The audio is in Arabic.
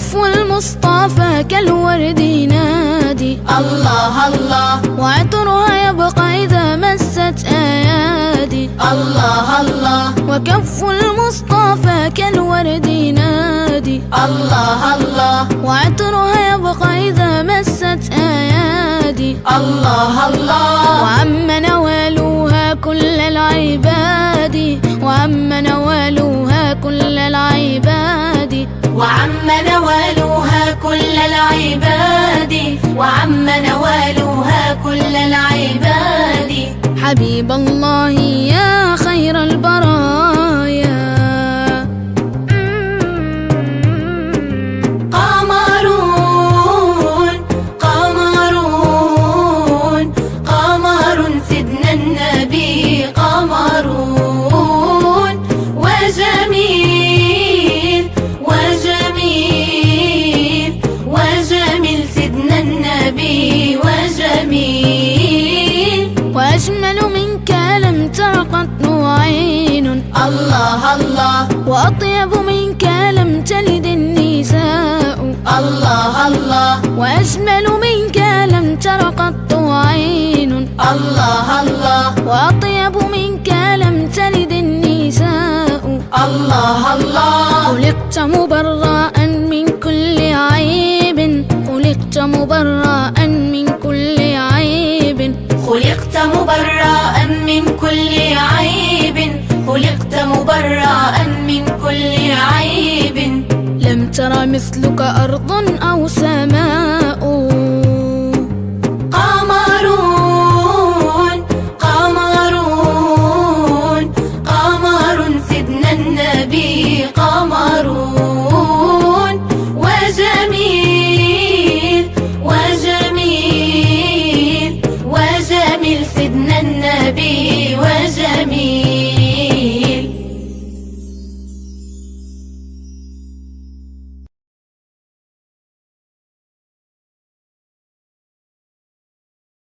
وكف المصطفى كالورد ينادي الله الله، وعطرها يبقى إذا مست أيادي الله الله، وكف المصطفى كالورد ينادي الله الله، وعطرها يبقى إذا مست أيادي الله الله، وعم نوالوها كل العباد، وعم نوالوها كل العباد، وعم نوالوها كل العباد، وعم نوالوها كل العباد. حبيب الله يا خير البرايا، قمرون قمرون قمر سيدنا النبي، قمرون وجميل وجميل وجميل سيدنا النبي وجميل، وأجمل منك لم تر قط عين، الله الله، وأطيب منك لم تلد النساء، الله الله، وأجمل منك لم تر قط عين، الله الله، وأطيب منك لم تلد النساء، الله الله. خلقت مبرأ من كل عيب، خلقت مبرأ من كل عيب، خلقت مبرأ من كل عيب، خلقت مبرأ من كل عيب. لم تر مثلك أرض أو سماء، قمرون قمرون قمر سيدنا النبي، قمرون وجميل